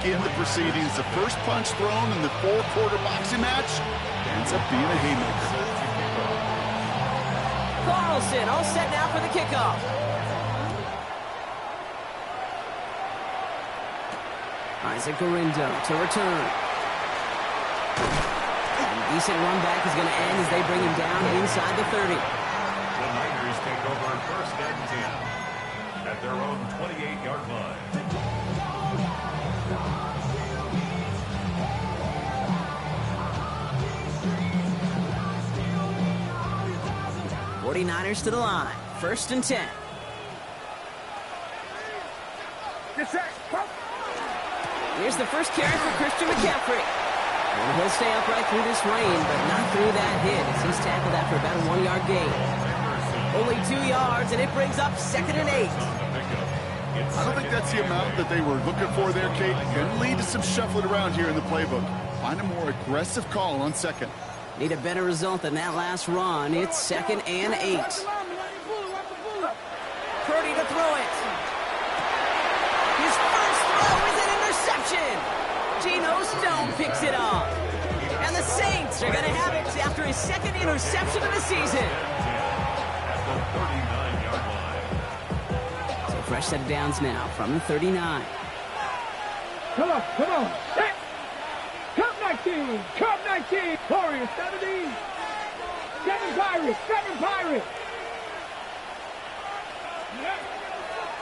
begin the proceedings. The first punch thrown in the four-quarter boxing match ends up being a haymaker. Carlson all set now for the kickoff. Isaac Garindo to return. And a decent run back is going to end as they bring him down inside the 30. The Niners take over first and 10 at their own 28-yard line. 49ers to the line. First and 10. Here's the first carry for Christian McCaffrey. And he'll stay upright through this rain, but not through that hit as he's tackled after about a 1-yard gain. Only 2 yards, and it brings up 2nd and 8. I don't think that's the amount that they were looking for there, Kate. Going to lead to some shuffling around here in the playbook. Find a more aggressive call on second. Need a better result than that last run. It's 2nd and 8. Purdy to throw it. His first throw is an interception. Geno Stone picks it up. And the Saints are going to have it after his 2nd interception of the season. So fresh set of downs now from the 39. Come on. Hey. Cup 19. Warriors 70. 7 Pirates.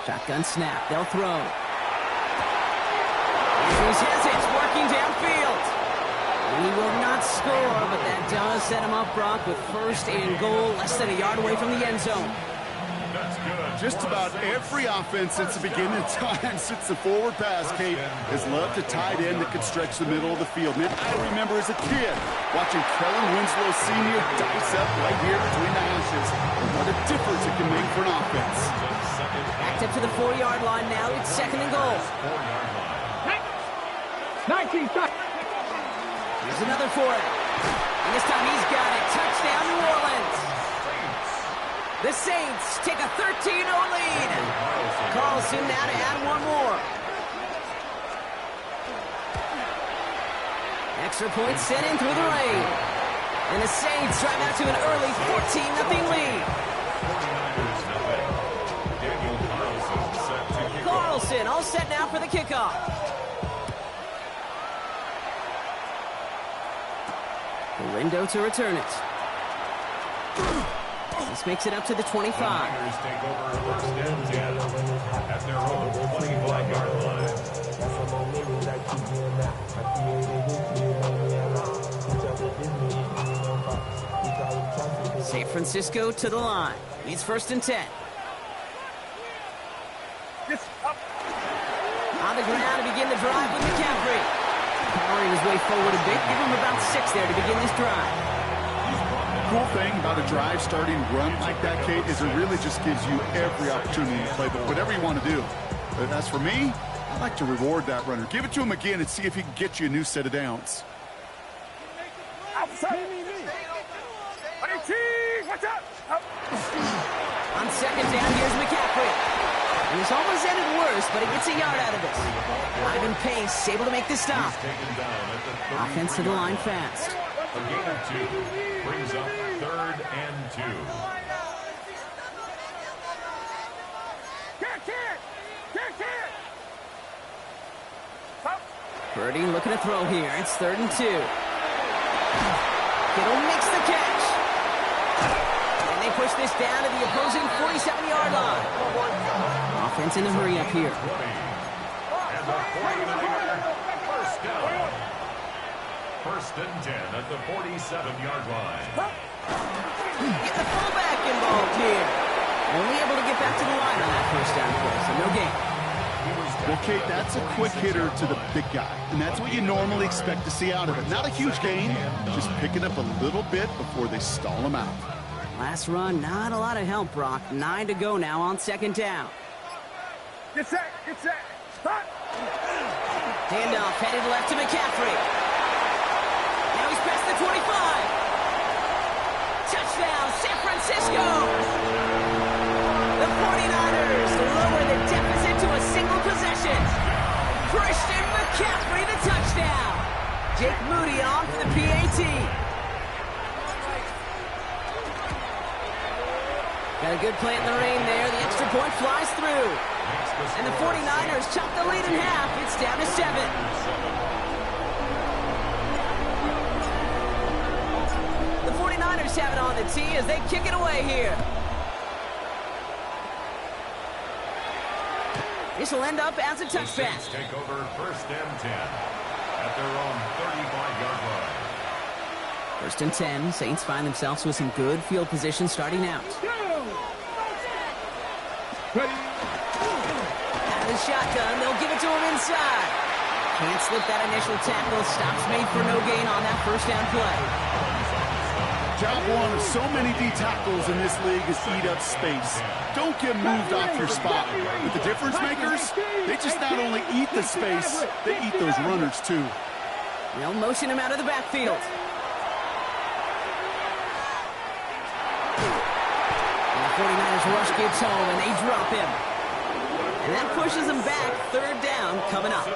Shotgun snap. They'll throw. Andrews has it. Working downfield. And he will not score, but that does set him up, Brock, with 1st and goal, less than a yard away from the end zone. That's good. Just about every offense since the beginning of time, since the forward pass, Kate, has loved a tight end that could stretch the middle of the field. Man, I remember as a kid watching Kellen Winslow Sr. dice up right here between the hashes. And what a difference it can make for an offense. Backed up to the 4-yard line now. It's 2nd and goal. 19. Here's another for it. And this time he's got it. Touchdown, New Orleans. The Saints take a 13-0 lead. Carlson now to add one more. Extra point sent in through the rain. And the Saints drive out to an early 14-0 lead. Carlson all set now for the kickoff. Garindo to return it. This makes it up to the 25. The Niners take over first and 10 at their own 25-yard line. San Francisco to the line. It's 1st and 10. On the ground to begin the drive with McCaffrey. Powering his way forward a bit. Give him about 6 there to begin this drive. Cool thing about a drive starting run like that, Kate, is it really just gives you every opportunity to play whatever you want to do. But as for me, I like to reward that runner. Give it to him again and see if he can get you a new set of downs. On 2nd down, here's McCaffrey. And it's almost ended worse, but he gets a yard out of it. Ivan Pace able to make the stop. Offense to the line fast. A gain of 2 brings up 3rd and 2. Purdy looking to throw here. It's 3rd and 2. Kittle makes the catch. And they push this down to the opposing 47-yard line. Offense in a hurry up here. And the 49er first down. 1st and 10 at the 47-yard line. Get the fullback involved here. Only able to get back to the line on that 1st down play, so no gain. Well, Kate, that's a quick hitter to the big guy, and that's what you normally expect to see out of it. Not a huge gain, just picking up a little bit before they stall him out. Last run, not a lot of help, Brock. 9 to go now on 2nd down. Get set. Stop. Handoff headed left to McCaffrey. Now he's past the 25. Touchdown, San Francisco. The 49ers lower the deficit to a single possession. Christian McCaffrey McCaffrey, the touchdown. Jake Moody on for the PAT. Got a good play in the rain there. The extra point flies through. And the 49ers chop the lead in half. It's down to 7. The 49ers have it on the tee as they kick it away here. This will end up as a touchback. Take over 1st and 10 at their own 35-yard line. 1st and 10. Saints find themselves with some good field position starting out. Ready. Out of the shotgun, they'll give it to him inside. Can't slip that initial tackle. Stops made for no gain on that 1st down play. Job one of so many D tackles in this league is eat up space. Don't get moved off your spot. But the difference makers, they just not only eat the space, they eat those runners too. They'll motion him out of the backfield. And the 49ers rush gets home and they drop him. And that pushes him back. 3rd down coming up.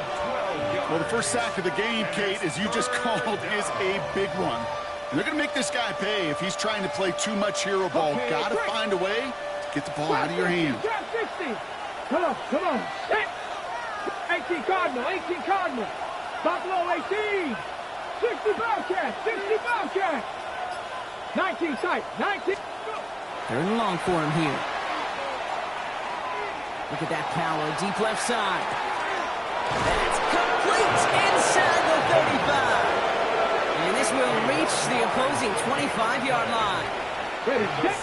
Well, the first sack of the game, Kate, as you just called, is a big one. And they're going to make this guy pay if he's trying to play too much hero ball. Got to find a way to get the ball out of your hand. 60. Come on, come on. 18 Cardinal, 18 Cardinal. Buffalo 18. 60 Bobcat, 60 Bobcat. 19 sight, 19. 3rd and long for him here. Look at that power, deep left side. That's complete inside the 35. And this will reach the opposing 25-yard line.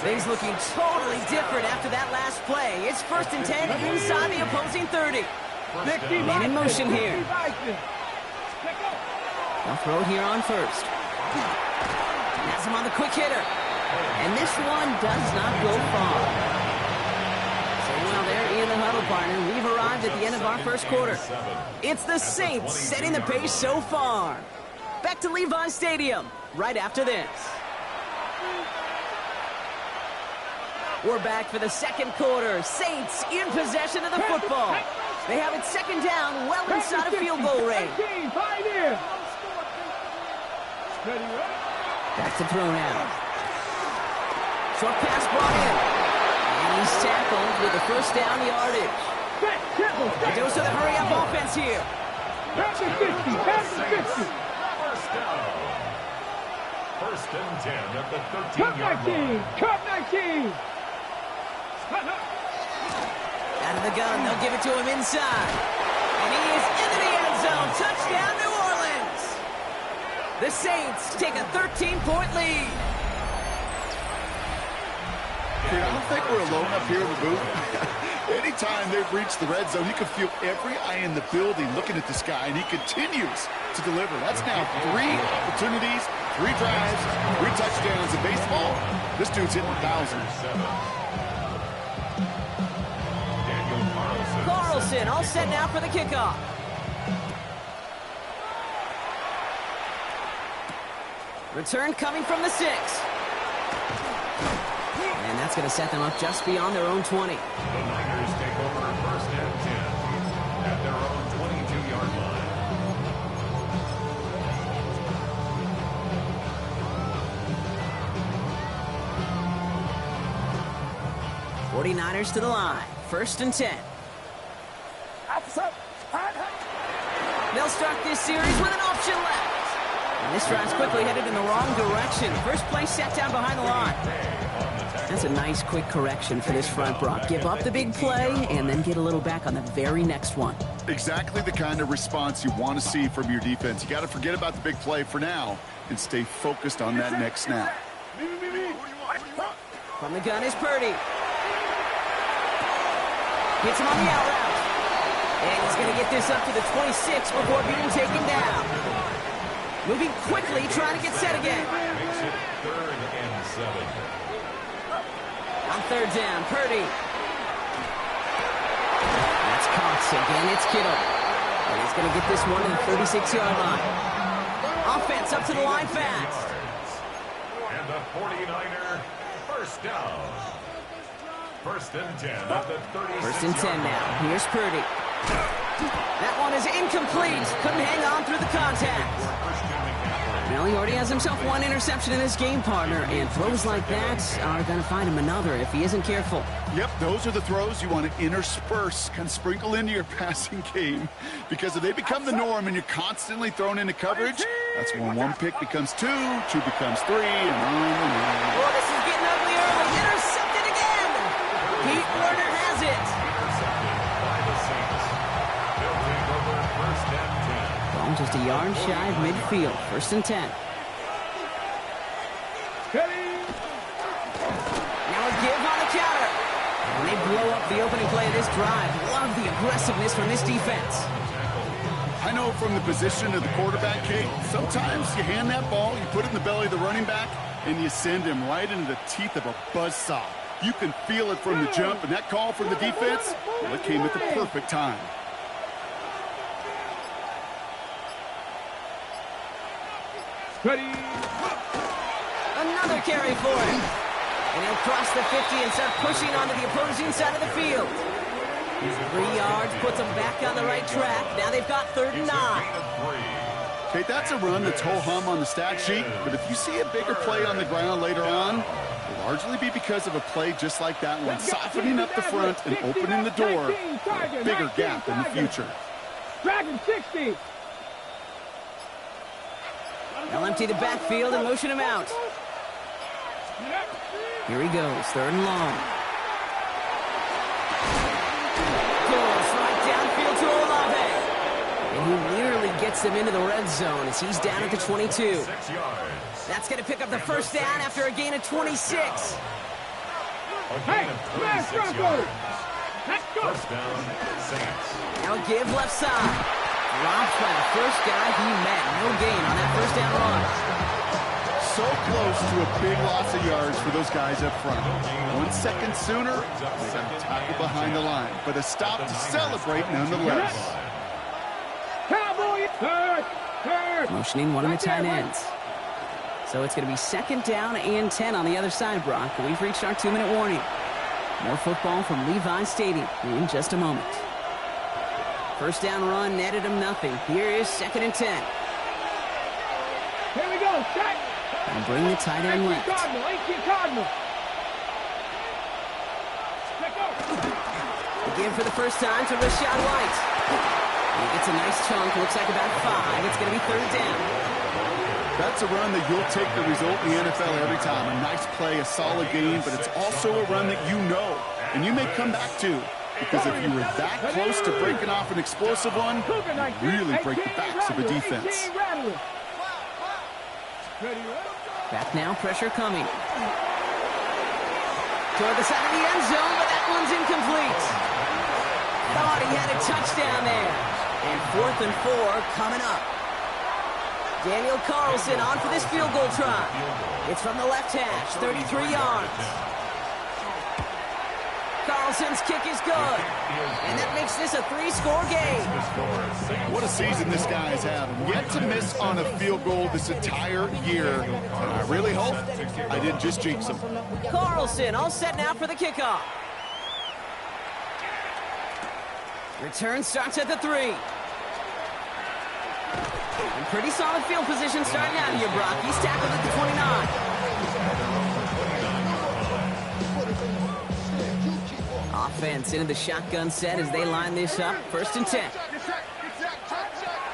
Things looking totally different after that last play. It's 1st and 10 inside the opposing 30. Man in motion here. They'll throw it here on 1st. Has him on the quick hitter. And this one does not go far. So while they're in the huddle, partner, we've arrived at the end of our 1st quarter. It's the Saints setting the pace so far. Back to Levi Stadium right after this. We're back for the 2nd quarter. Saints in possession of the football. They have it 2nd down, well inside of field goal range. Back to throw now. Short pass brought in. And he's tackled with a 1st down yardage. A dose of the hurry-up offense here. Back to 50, back to 50. 1st and 10 at the 13-yard Cup 19, line. Cup 19. Out of the gun, they'll give it to him inside. And he is into the end zone. Touchdown, New Orleans. The Saints take a 13-point lead. I don't think we're alone up here in the booth. Anytime they've reached the red zone, you can feel every eye in the building looking at this guy, and he continues to deliver. That's now 3 opportunities, 3 drives, 3 touchdowns in baseball. This dude's hitting thousands. Carlson all set now for the kickoff. Return coming from the 6. And that's going to set them up just beyond their own 20. The Niners take over 1st and 10 at their own 22-yard line. 49ers to the line. 1st and 10. They'll start this series with an option left. And this drive's quickly headed in the wrong direction. First play set down behind the line. That's a nice quick correction for this front, Brock. Give up the big play and then get a little back on the very next one. Exactly the kind of response you want to see from your defense. You got to forget about the big play for now and stay focused on that next snap. From the gun is Purdy. Gets him on the out route. And he's going to get this up to the 26 before being taken down. Moving quickly, trying to get set again. Makes it 3rd and 7. On 3rd down, Purdy. That's Cox again. It's Kittle. And he's going to get this one to the 36-yard line. Offense up to the line fast. And the 49er 1st down. 1st and 10 at the 36-yard line. 1st and 10 now. Here's Purdy. That one is incomplete. Couldn't hang on through the contact. Well, he already has himself one interception in his game, partner, and throws like that are going to find him another if he isn't careful. Yep, those are the throws you want to intersperse, kind of sprinkle into your passing game, because if they become the norm and you're constantly thrown into coverage, that's when one pick becomes two becomes three, and on and on. Oh, this is getting ugly early. Intercepted again. Pete Werner has it. Ball just a yard shy of midfield. 1st and 10. Now a give on the counter. And they blow up the opening play of this drive. Love the aggressiveness from this defense. I know from the position of the quarterback, Kate, sometimes you hand that ball, you put it in the belly of the running back, and you send him right into the teeth of a buzzsaw. You can feel it from the jump, and that call from the defense, well, it came at the perfect time. Ready. Another carry for him. And he'll cross the 50 and start pushing onto the opposing side of the field. 3 yards puts them back on the right track. Now they've got 3rd and 9. Okay, that's a run that's ho-hum on the stat sheet, but if you see a bigger play on the ground later on, it'll largely be because of a play just like that one, softening up the front and opening the door for a bigger gap in the future. Dragon 60. They'll empty the backfield and motion him out. Here he goes, 3rd and long. Goes right downfield to Olave. And he nearly gets them into the red zone as he's down at the 22. That's going to pick up the 1st down after a gain of 26. Hey, smash Broncos. Let's go. Now give left side. Dropped by the first guy he met. No gain on that 1st down run. So close to a big loss of yards for those guys up front. 1 second sooner, they got a tackle behind the line, but a stop to celebrate nonetheless. Cowboy. Third. Motioning one of the tight ends. So it's going to be 2nd down and 10 on the other side, Brock. We've reached our 2-minute warning. More football from Levi Stadium in just a moment. 1st down run netted him nothing. Here is 2nd and 10. Here we go. Set. And bring the tight end left. Cardinal. 18 Cardinal. Again for the first time to Rashad White. He gets a nice chunk. Looks like about 5. It's going to be 3rd down. That's a run that you'll take the result in the NFL every time. A nice play, a solid game, but it's also a run that you know, and you may come back to. Because if you were that close to breaking off an explosive one, you really break the backs of a defense. Back now, pressure coming. Toward the side of the end zone, but that one's incomplete. Thought he had a touchdown there. And 4th and 4 coming up. Daniel Carlson on for this field goal try. It's from the left hash, 33 yards. Carlson's kick is good. And that makes this a 3-score game. What a season this guy is having. Yet to miss on a field goal this entire year. And I really hope I didn't just jinx him. Carlson all set now for the kickoff. Return starts at the 3. And pretty solid field position starting out here, Brock. He's tackled at the 29. Offense into the shotgun set as they line this up. 1st and 10.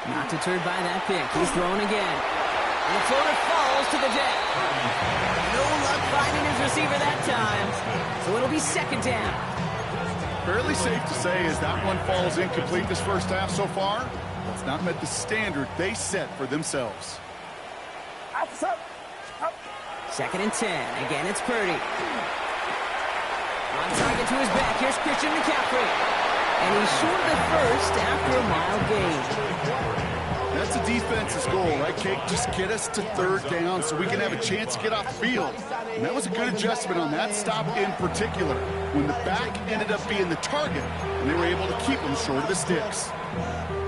Not deterred by that pick. He's throwing again. And the floater falls to the deck. No luck finding his receiver that time. So it'll be 2nd down. Fairly safe to say as that one falls incomplete this first half so far, it's not met the standard they set for themselves. 2nd and 10. Again, it's Purdy. On target to his back. Here's Christian McCaffrey. And he's short of the 1st after a mild gain. That's the defense's goal, right, Kate? Just get us to 3rd down so we can have a chance to get off the field. And that was a good adjustment on that stop in particular, when the back ended up being the target, and they were able to keep him short of the sticks.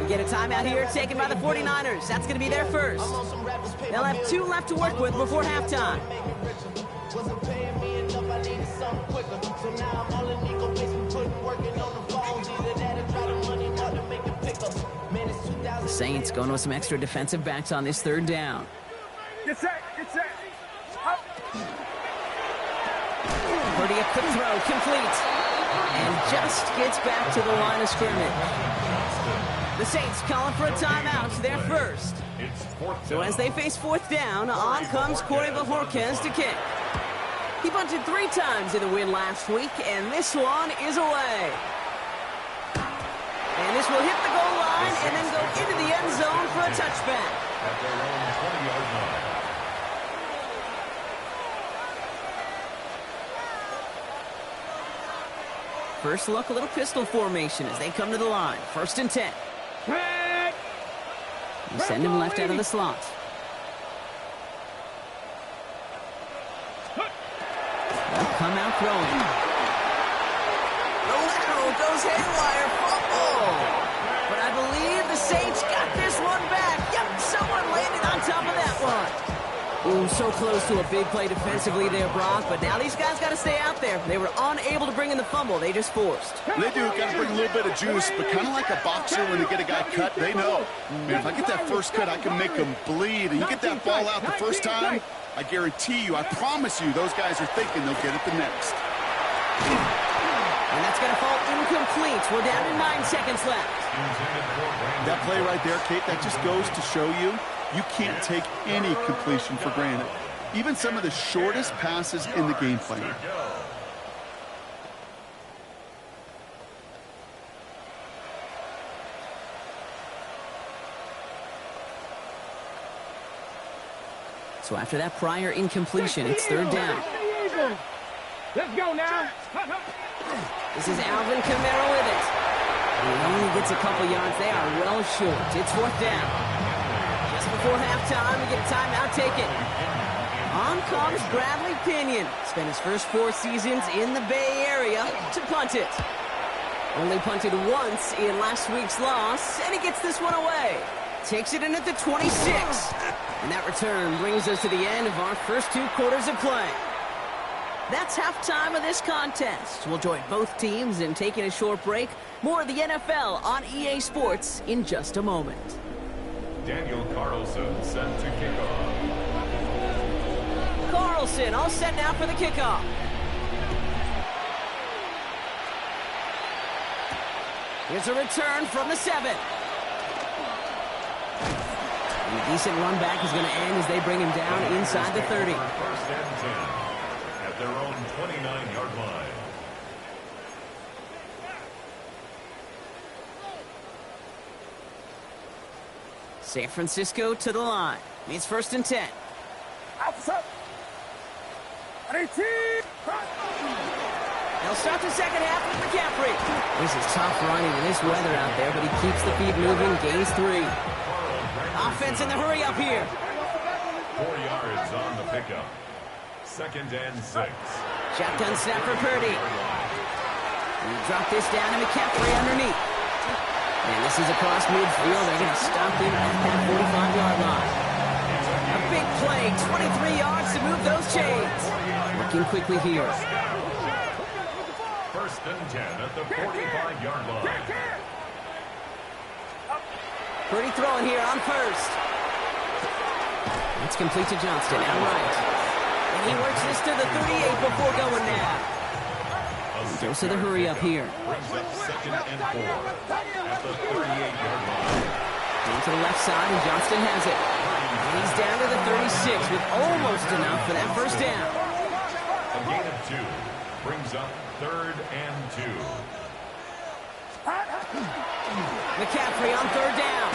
We get a timeout here taken by the 49ers. That's going to be their first. They'll have 2 left to work with before halftime. Saints going with some extra defensive backs on this third down. Get set, get set. Up. Purdy, a quick throw, complete. And just gets back to the line of scrimmage. The Saints calling for a timeout, their first. So as they face fourth down, on comes Corey Bajorquez to kick. He bunted 3 times in the win last week, and this one is away. And this will hit the goal line and then go into the end zone for a touchback. At their own 20-yard line. First look, a little pistol formation as they come to the line. 1st and 10. You send him left out of the slot. They'll come out throwing. The lateral goes haywire. Fumble. But I believe the Saints got this one back. Yep, someone landed on top of that one. Ooh, so close to a big play defensively there, Brock. But now these guys got to stay out there. They were unable to bring in the fumble. They just forced. They do. Got to bring a little bit of juice, but kind of like a boxer when they get a guy cut, they know. Man, if I get that first cut, I can make them bleed. And you get that ball out the first time, I guarantee you, I promise you, those guys are thinking they'll get it the next. And that's going to fall incomplete. We're down to 9 seconds left. That play right there, Kate, that just goes to show you, you can't take any completion for granted. Even some of the shortest passes in the game plan. So after that prior incompletion, it's 3rd down. Let's go now. This is Alvin Kamara with it. He only gets a couple yards. They are well short. It's 4th down. Just before halftime, we get a timeout taken. On comes Bradley Pinion. Spent his first 4 seasons in the Bay Area to punt it. Only punted once in last week's loss, and he gets this one away. Takes it in at the 26. And that return brings us to the end of our first 2 quarters of play. That's halftime of this contest. We'll join both teams in taking a short break. More of the NFL on EA Sports in just a moment. Daniel Carlson sent to kickoff. Carlson all set now for the kickoff. Here's a return from the 7. And a decent run back is going to end as they bring him down inside the 30. 1st and 10 at their own 29-yard line. San Francisco to the line. It's 1st and 10. They'll start the second half with McCaffrey. This is tough running in this weather out there, but he keeps the feet moving, gains 3. Offense in the hurry up here. 4 yards on the pickup. 2nd and 6. Shotgun snap for Purdy. We drop this down to McCaffrey underneath. And this is across midfield. They're going to stop him at that 45-yard line. A big play, 23 yards to move those chains. Working quickly here. 1st and 10 at the 45-yard line. Purdy throwing here on 1st. It's complete to Johnston, outright. And he works this to the 38 before going now. He goes to the hurry up here. Brings up 2nd and 4 at the 38-yard line. Going to the left side, and Johnston has it. And he's down to the 36 with almost enough for that 1st down. A gain of 2 brings up 3rd and 2. McCaffrey on 3rd down.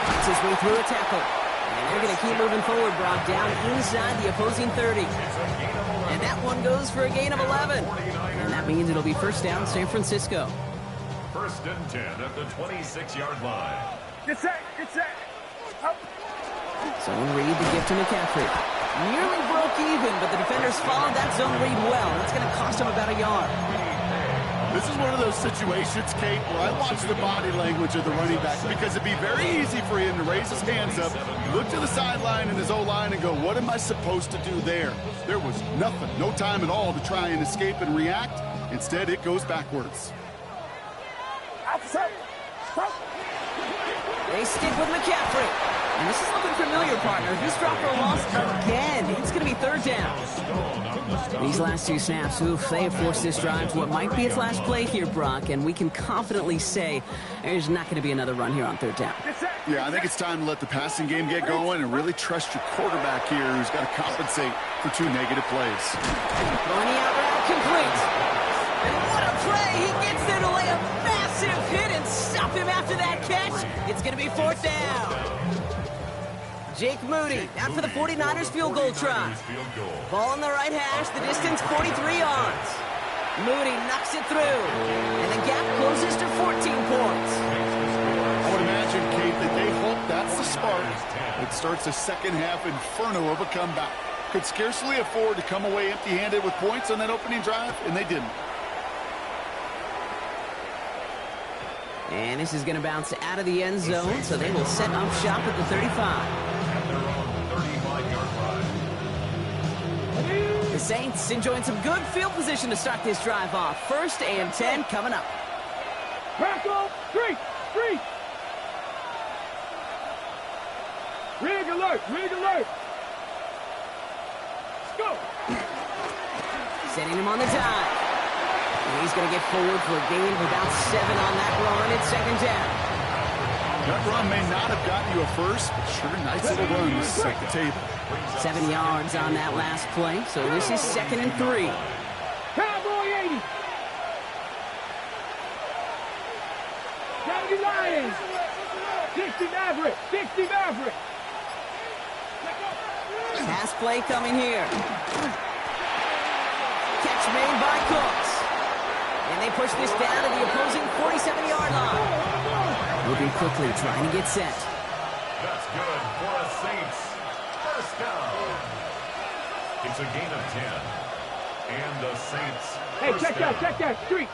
Gets his way through a tackle. And they're going to keep moving forward, Brock, down inside the opposing 30. And that one goes for a gain of 11. And that means it'll be 1st down, San Francisco. 1st and 10 at the 26-yard line. Get set, get set. Up. Zone read the gift to McCaffrey. Nearly broke even, but the defenders followed that zone read well. That's going to cost him about a yard. This is one of those situations, Kate, where I watch the body language of the running back because it'd be very easy for him to raise his hands up, look to the sideline in his O-line and go, what am I supposed to do there? There was nothing, no time at all to try and escape and react. Instead, it goes backwards. They stick with McCaffrey. And this is looking familiar, partner. He's dropped for a loss again. It's going to be third down. These last two snaps, oof, they have forced this drive to what might be its last play here, Brock, and we can confidently say there's not going to be another run here on third down. Yeah, I think it's time to let the passing game get going and really trust your quarterback here, who's got to compensate for 2 negative plays. Throwing the out route complete. And what a play! He gets there to lay a massive hit and stop him after that catch. It's going to be fourth down. Jake Moody out for the 49ers field goal try. Ball on the right hash, the distance 43 yards. Moody knocks it through, and the gap closes to 14 points. I would imagine, Kate, that they hope that's the spark that starts a second-half inferno of a comeback. Could scarcely afford to come away empty-handed with points on that opening drive, and they didn't. And this is going to bounce out of the end zone, so they will set up shop at the 35. The Saints enjoying some good field position to start this drive off. 1st and 10 coming up. Tackle, 3. Rig alert. Let's go. Setting him on the dive. And he's going to get forward for a gain of about 7 on that run. It's second down. That run may not have gotten you a first, but sure, nice little run to set the table. 7 yards on that last play, so this is 2nd and 3. Cowboy 80. 70 Lions. 60 Maverick. Pass play coming here. Catch made by Cooks. And they push this down to the opposing 47-yard line. Moving quickly, trying to get set. That's good for a Saints. First down. It's a gain of 10. And the Saints. Hey, check that. Street.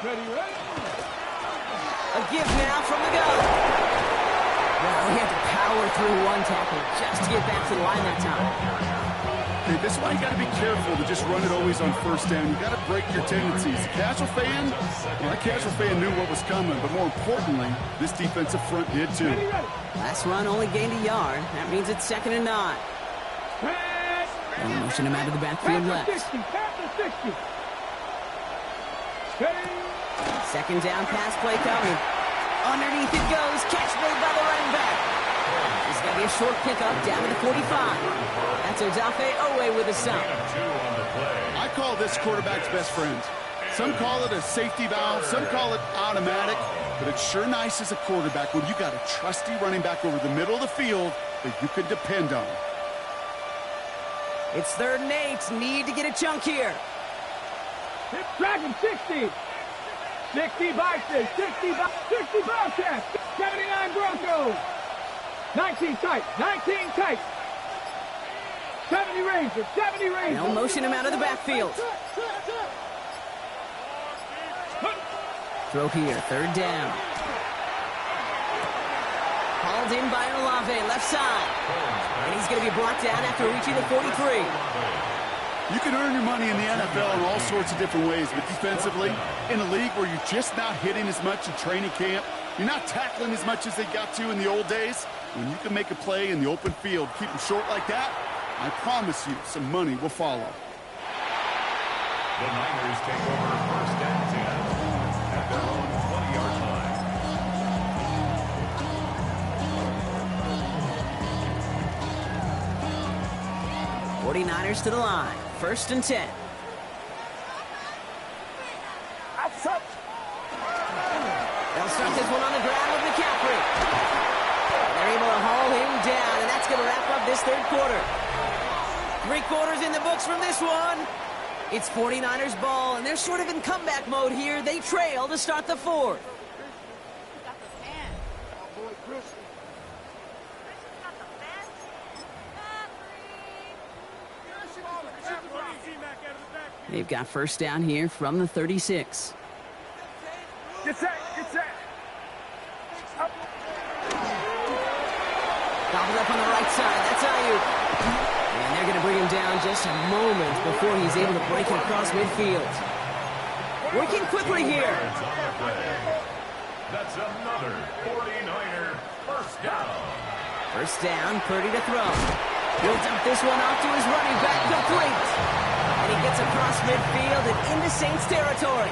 Ready. A give now from the gun. Well, he had to power through one tackle just to get back to the line that time. Okay, this is why you got to be careful to just run it always on first down. You got to break your tendencies. The casual fan, well, that casual fan knew what was coming, but more importantly, this defensive front did too. Last run only gained a yard. That means it's 2nd and 9. And motion him out of the backfield left. 60. 2nd down pass play coming. Underneath it goes. Catch made by the running back. This is going to be a short pickup down to the 45. That's Odafe Owe with a stop. I call this quarterback's best friend. Some call it a safety valve, some call it automatic, but it's sure nice as a quarterback when you got a trusty running back over the middle of the field that you can depend on. It's 3rd and 8. Need to get a chunk here. Dragon 60. 60 Bison. 60 Bobcats. 79 Broncos. 19 tight. 70 Rangers. They'll motion him out of the backfield. Throw here, 3rd down. Hauled in by Olave, left side. And he's going to be brought down after reaching the 43. You can earn your money in the NFL in all sorts of different ways, but defensively, in a league where you're just not hitting as much in training camp, you're not tackling as much as they got to in the old days, when you can make a play in the open field, keep them short like that, I promise you some money will follow. The Niners take over 1st and 10 at their own 20-yard line. 49ers to the line. 1st and 10. They'll start this one on the ground with McCaffrey. They're able to haul him down, and that's going to wrap up this 3rd quarter. 3 quarters in the books from this one. It's 49ers ball, and they're sort of in comeback mode here. They trail to start the 4th. They've got 1st down here from the 36. Get set. Gobbled up on the right side. That's Ayuk. And they're going to bring him down just a moment before he's able to break it across midfield. Working quickly here. Yards on the play. That's another 49er first down. First down, Purdy to throw. He'll dump this one off to his running back, complete. And he gets across midfield and into Saints territory.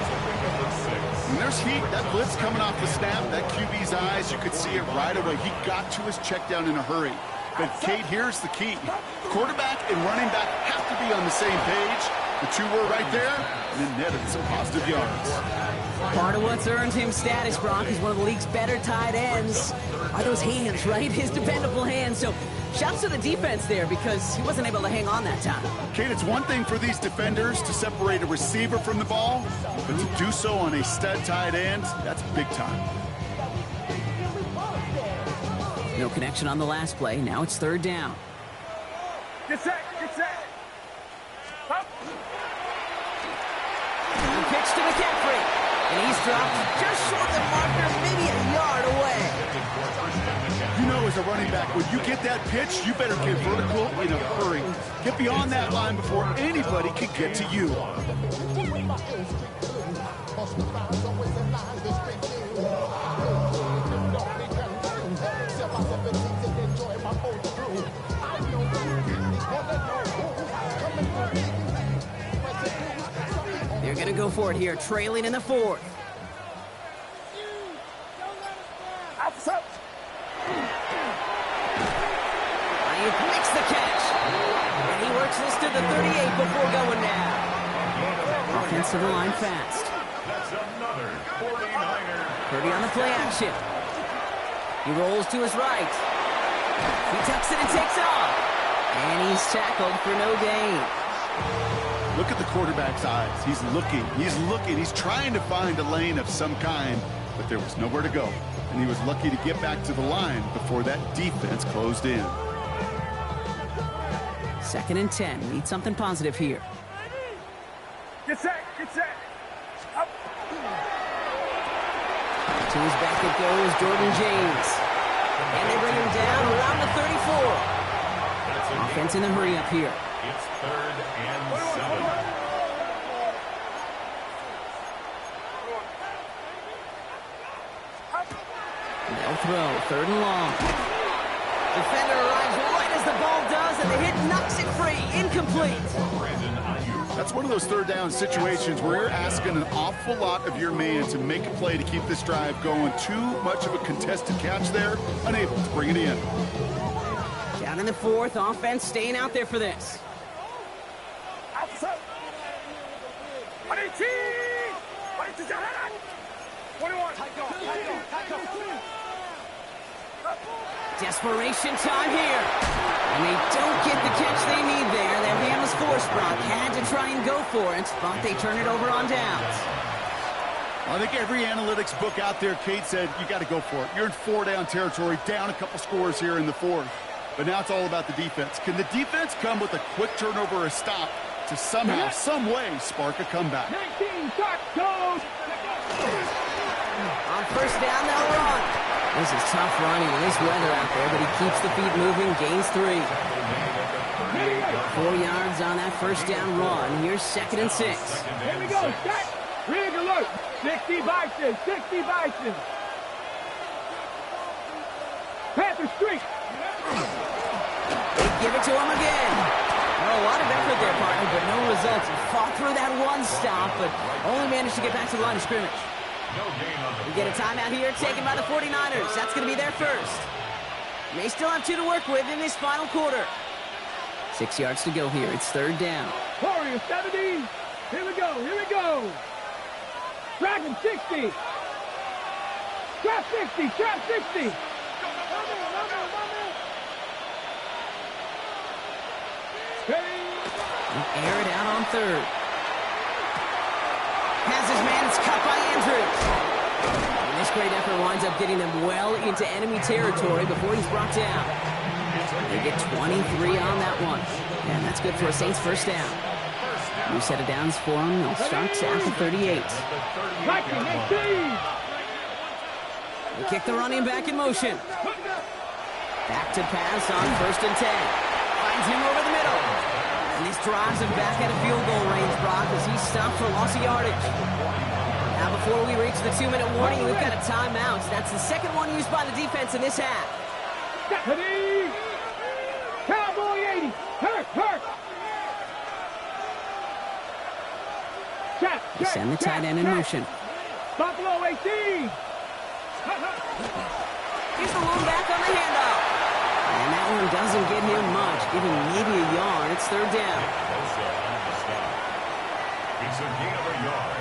When there's heat, that blitz coming off the snap, that QB's eyes, you could see it right away. He got to his check down in a hurry. But, Kate, here's the key. Quarterback and running back have to be on the same page. The two were right there, and then netted some positive yards. Part of what's earned him status, Brock, is one of the league's better tight ends. Are those hands, right? His dependable hands. So shouts to the defense there because he wasn't able to hang on that time. Kate, it's one thing for these defenders to separate a receiver from the ball, but to do so on a stud tight end, that's big time. No connection on the last play. Now it's third down. Get set, get set. Up. And pitch to McCaffrey. And he's dropped just short of marker, maybe a yard away. You know, as a running back, when you get that pitch, you better get vertical in a hurry. Get beyond that line before anybody can get to you. They're going to go for it here, trailing in the fourth. He makes the catch. And he works this to the 38 before going down. Offensive line fast. That's another 49er. Purdy on the play action. He rolls to his right. He tucks it and takes off. And he's tackled for no gain. Look at the quarterback's eyes. He's looking. He's trying to find a lane of some kind, but there was nowhere to go. And he was lucky to get back to the line before that defense closed in. 2nd and 10. Need something positive here. Get set, get set. Up. To his back it goes, Jordan James. And they bring him down around the 34. Offense in the hurry up here. It's 3rd and 7. They'll throw, 3rd and long. Defender arrives right as the ball does, and the hit knocks it free. Incomplete. That's one of those third down situations where you're asking an awful lot of your man to make a play to keep this drive going. Too much of a contested catch there, unable to bring it in. Down in the 4th, offense staying out there for this. Outside. 21. Desperation time here. And they don't get the catch they need there. Their man was forced, Brock. Had to try and go for it, but they turn it over on downs. I think every analytics book out there, Kate, said you got to go for it. You're in 4-down territory, down a couple scores here in the 4th. But now it's all about the defense. Can the defense come with a quick turnover or a stop to somehow, some way, spark a comeback? 19, touch, goes. On first down, they'll run. This is tough running in this weather out there, but he keeps the feet moving, gains 3. 4 yards on that first down run. Here's 2nd and 6. Here we go, set. Rig alert. 60 Bison, 60 Bison. Panther Street. They give it to him again. Oh, a lot of effort there, partner, but no results. He fought through that one stop, but only managed to get back to the line of scrimmage. We get a timeout here taken by the 49ers. That's going to be their first. They still have 2 to work with in this final quarter. 6 yards to go here. It's 3rd down. Warriors 70. Here we go, here we go. Dragon 60. Trap 60, trap 60. Air it out on 3rd. Has his man, it's cut by Andrews. And this great effort winds up getting them well into enemy territory before he's brought down. They get 23 on that one. And that's good for a Saints first down. New set of downs for them. They'll start at the 38. They kick the running back in motion. Back to pass on 1st and 10. Finds him over the middle. And this drives him back at a field goal range, Brock, as he stopped for loss of yardage. Now, before we reach the 2-minute warning, we've got a timeout. That's the second one used by the defense in this half. Stephanie! Cowboy 80! Hurt! Check! Send the tight end in motion. Buffalo 18! Here's the lone back on the handoff. And that one doesn't get him much, giving maybe a yard. It's third down. It's a gain of a yard.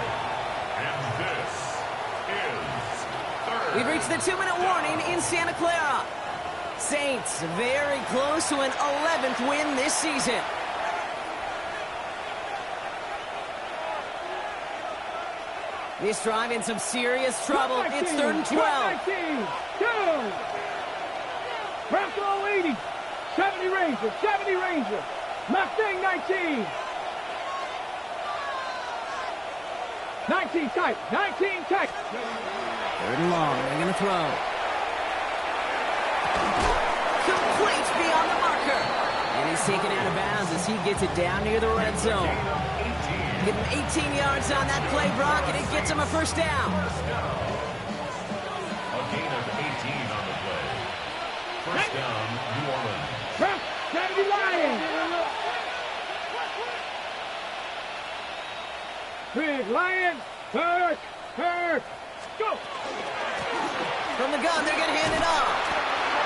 And this is third. We've reached the 2-minute warning in Santa Clara. Saints very close to an 11th win this season. This drive in some serious trouble. It's third and 12. 19, 2. Buffalo 80. 70 Ranger. Mustang 19. 19 tight. Third and long. They're going to throw. Complete beyond the marker. And he's taken out of bounds as he gets it down near the red zone. Give him 18 yards on that play, Brock, and it gets him a first down. A gain of 18 on the play. First down, New Orleans. Press, 70 Lions. Big Lions. Hurt. Go. From the gun, they're going to hand it off.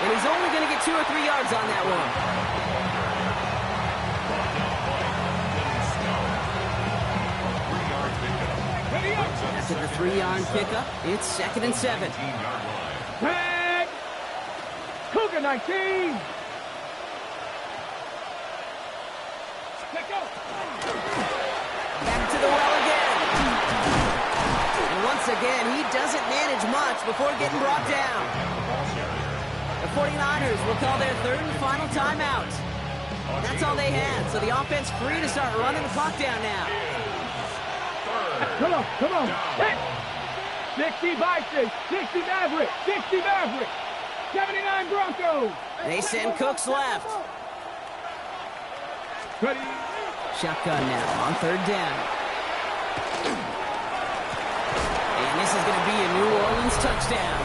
And he's only going to get 2 or 3 yards on that one. After the 3-yard pickup, it's second and 7. Tag. Cougar 19. Back to the well again. And once again, he doesn't manage much before getting brought down. The 49ers will call their third and final timeout. That's all they had, so the offense free to start running the clock down now. Come on. Hit. 60 Vikings, 60 Mavericks, 79 Broncos. They send Cooks left. Ready. Shotgun now on third down. And this is going to be a New Orleans touchdown.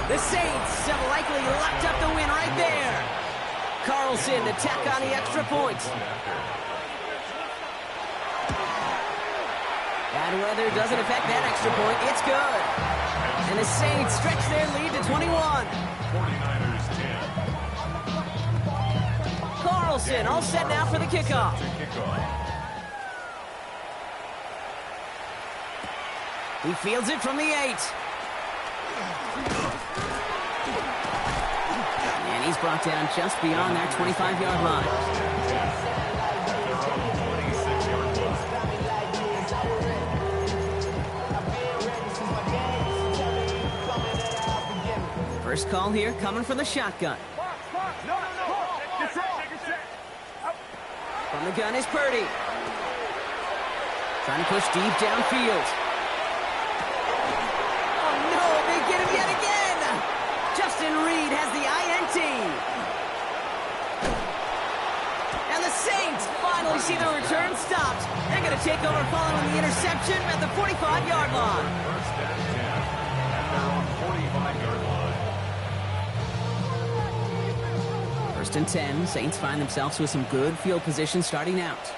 The Saints have likely locked up the win right there. Carlson to tack on the extra point. Bad weather doesn't affect that extra point. It's good. And the Saints stretch their lead to 21. 49ers 10. Carlson all set now for the kickoff. He fields it from the 8. And he's brought down just beyond that 25-yard line. First call here coming from the shotgun. From the gun is Purdy. Trying to push deep downfield. Oh no, they get him yet again! Justin Reed has the INT. And the Saints finally see the return stopped. They're going to take over following the interception at the 45-yard line. First and 10 at their own 45-yard line. First and 10, Saints find themselves with some good field position starting out.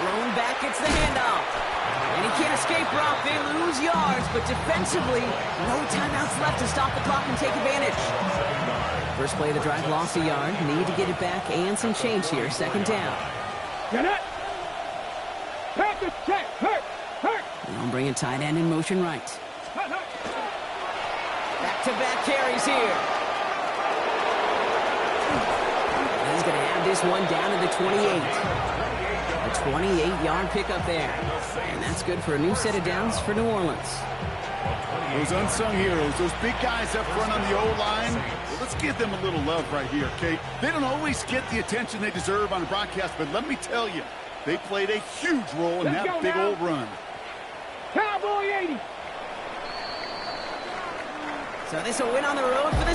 Lone back gets the handoff. And he can't escape, Brock. They lose yards, but defensively, no timeouts left to stop the clock and take advantage. First play of the drive lost a yard. Need to get it back and some change here. Second down. Get it. Check. Hurt. Now bringing tight end in motion right. Back-to-back carries here. And he's going to have this one down to the 28. A 28-yard pickup there. And that's good for a new set of downs for New Orleans. Those unsung heroes, those big guys up front on the O-line, well, let's give them a little love right here, okay? They don't always get the attention they deserve on the broadcast, but let me tell you, they played a huge role in that big old run. Cowboy 80. So this will win on the road for the